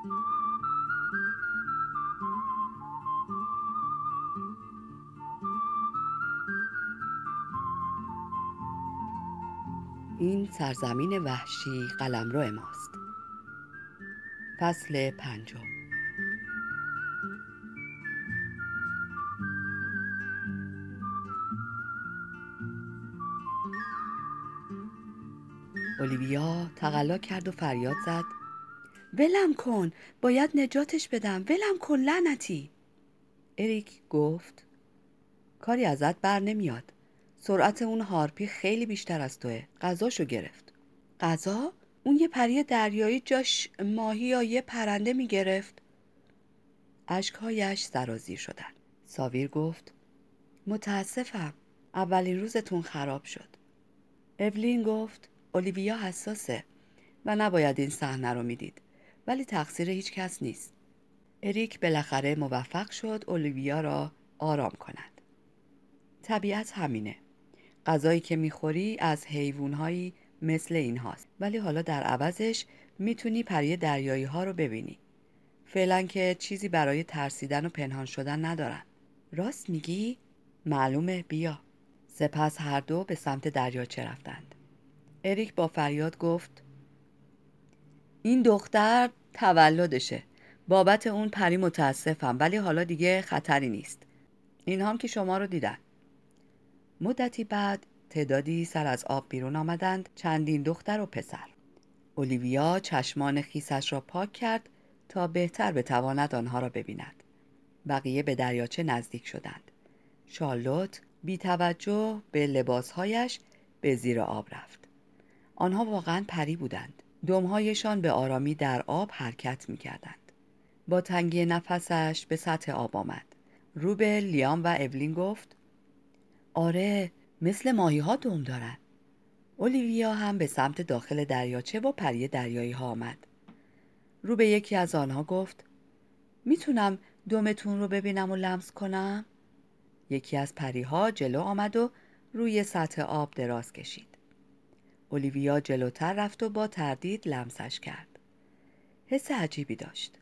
این سرزمین وحشی قلمرو ماست. فصل 5. اولیویا تقلا کرد و فریاد زد: ولم کن، باید نجاتش بدم، ولم کن لعنتی. اریک گفت: کاری ازت بر نمیاد. سرعت اون هارپی خیلی بیشتر از توه. غذاشو گرفت. غذا؟ اون یه پری دریایی جاش ماهی یا یه پرنده میگرفت. اشکهایش سرازیر شدن. ساویر گفت: متاسفم، اولین روزتون خراب شد. اولین گفت: اولیویا حساسه و نباید این صحنه رو میدید، ولی تقصیر هیچ کس نیست. اریک بالاخره موفق شد اولیویا را آرام کند. طبیعت همینه. غذایی که میخوری از حیوانهایی مثل این هاست، ولی حالا در عوضش میتونی پری دریایی ها رو ببینی. فعلا که چیزی برای ترسیدن و پنهان شدن ندارن. راست میگی؟ معلومه، بیا. سپس هر دو به سمت دریاچه رفتند. اریک با فریاد گفت: این دختر تولدشه. بابت اون پری متاسفم، ولی حالا دیگه خطری نیست. این هم که شما رو دیدن. مدتی بعد تعدادی سر از آب بیرون آمدند، چندین دختر و پسر. اولیویا چشمان خیسش را پاک کرد تا بهتر بتواند آنها را ببیند. بقیه به دریاچه نزدیک شدند. شارلوت بی توجه به لباسهایش به زیر آب رفت. آنها واقعا پری بودند. دمهایشان به آرامی در آب حرکت می کردند. با تنگی نفسش به سطح آب آمد. رو به لیام و اولین گفت: آره، مثل ماهی ها دم دارن. اولیویا هم به سمت داخل دریاچه و پری دریایی ها آمد. رو به یکی از آنها گفت: میتونم دمتون رو ببینم و لمس کنم؟ یکی از پریها جلو آمد و روی سطح آب دراز کشید. اولیویا جلوتر رفت و با تردید لمسش کرد. حس عجیبی داشت.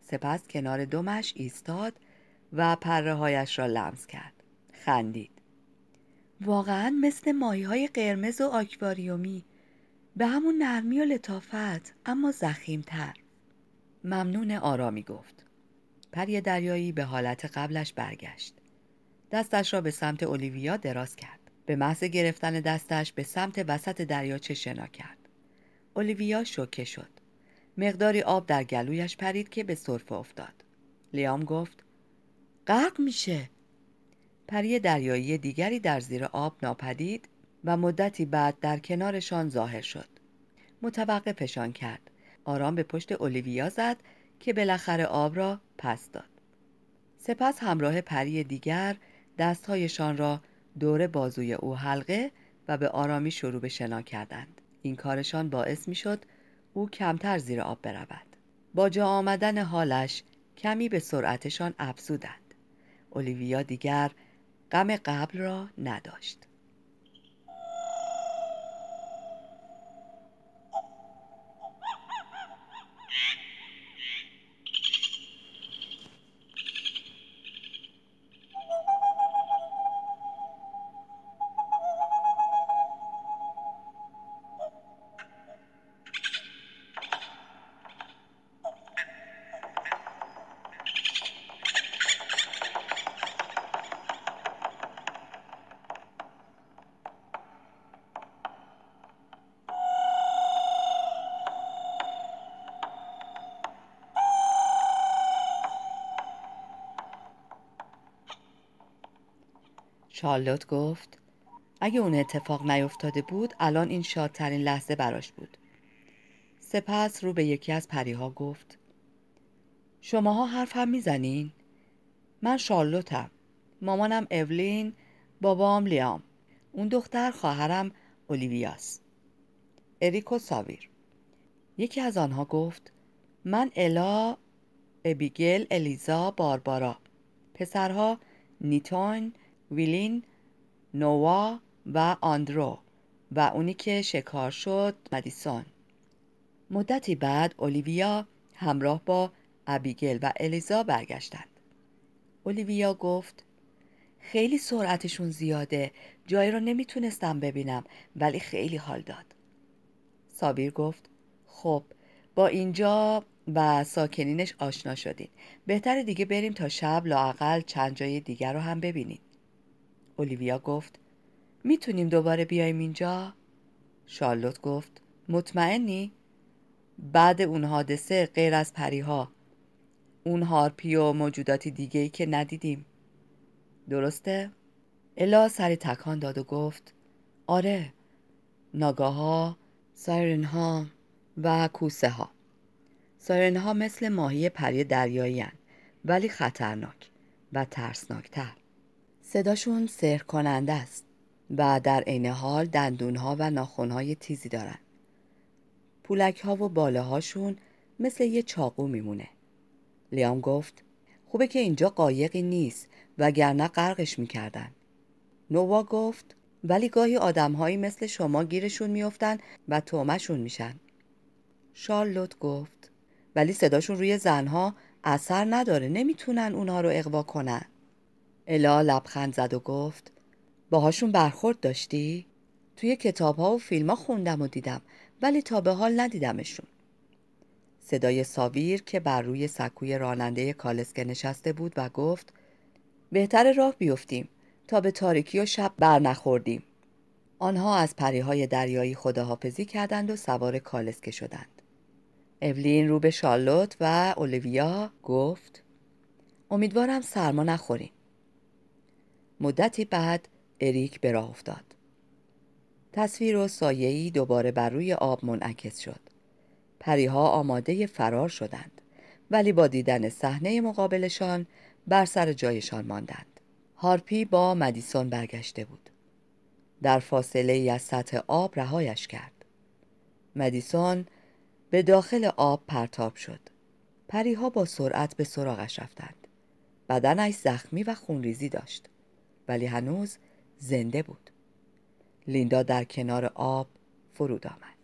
سپس کنار دمش ایستاد و پره‌هایش را لمس کرد. خندید. واقعاً مثل ماهی‌های قرمز و آکواریومی، به همون نرمی و لطافت، اما ضخیم‌تر. ممنون، آرامی گفت. پری دریایی به حالت قبلش برگشت. دستش را به سمت اولیویا دراز کرد. به محض گرفتن دستش به سمت وسط دریاچه شنا کرد. اولیویا شوکه شد. مقداری آب در گلویش پرید که به سرفه افتاد. لیام گفت: غرق میشه. پری دریایی دیگری در زیر آب ناپدید و مدتی بعد در کنارشان ظاهر شد. متوقفشان کرد. آرام به پشت اولیویا زد که بالاخره آب را پس داد. سپس همراه پری دیگر دستهایشان را دور بازوی او حلقه و به آرامی شروع به شنا کردند. این کارشان باعث می شد او کمتر زیر آب برود. با جا آمدن حالش کمی به سرعتشان افزودند. اولیویا دیگر غم قبل را نداشت. شارلوت گفت: اگه اون اتفاق نیفتاده بود الان این شادترین لحظه براش بود. سپس رو به یکی از پریها گفت: شماها حرف هم میزنین؟ من شارلوتم. مامانم اولین، بابام لیام. اون دختر خواهرم اولیویاست. اریک و ساویر. یکی از آنها گفت: من الا، ابیگل، الیزا، باربارا. پسرها نیتون، ویلین، نوا و آندرو و اونی که شکار شد مدیسون. مدتی بعد اولیویا همراه با ابیگل و الیزا برگشتند. اولیویا گفت خیلی سرعتشون زیاده، جایی رو نمیتونستم ببینم ولی خیلی حال داد. سابیر گفت خب با اینجا و ساکنینش آشنا شدین، بهتره دیگه بریم تا شب لااقل چند جای دیگر رو هم ببینیم. اولیویا گفت میتونیم دوباره بیایم اینجا؟ شارلوت گفت مطمئنی؟ بعد اون حادثه غیر از پریها، اون هارپی و موجوداتی دیگه‌ای که ندیدیم، درسته؟ الا سری تکان داد و گفت آره، ناگاها، سایرنها و کوسه ها. سایرنها مثل ماهی پری دریایی هن، ولی خطرناک و ترسناکتر. صداشون سحر کننده است و در عین حال دندونها و ناخنهای تیزی دارن. پولک ها و باله هاشون مثل یه چاقو میمونه. لیام گفت خوبه که اینجا قایقی نیست وگرنه غرقش میکردن. نووا گفت ولی گاهی آدمهایی مثل شما گیرشون میافتن و طعمه‌شون میشن. شارلوت گفت ولی صداشون روی زنها اثر نداره، نمیتونن اونها رو اغوا کنن. الا لبخند زد و گفت باهاشون برخورد داشتی؟ توی کتاب‌ها و فیلم‌ها خوندم و دیدم ولی تا به حال ندیدمشون. صدای ساویر که بر روی سکوی راننده کالسکه نشسته بود و گفت بهتر راه بیفتیم تا به تاریکی و شب بر نخوردیم. آنها از پریهای دریایی خداحافظی کردند و سوار کالسکه شدند. اولین رو به شارلوت و اولیویا گفت امیدوارم سرما نخوریم. مدتی بعد اریک به راه افتاد. تصویر و سایه‌ای دوباره بر روی آب منعکس شد. پریها آماده فرار شدند ولی با دیدن صحنه مقابلشان بر سر جایشان ماندند. هارپی با مدیسون برگشته بود. در فاصله ای از سطح آب رهایش کرد. مدیسون به داخل آب پرتاب شد. پریها با سرعت به سراغش رفتند. بدنش زخمی و خونریزی داشت ولی هنوز زنده بود. لیندا در کنار آب فرود آمد.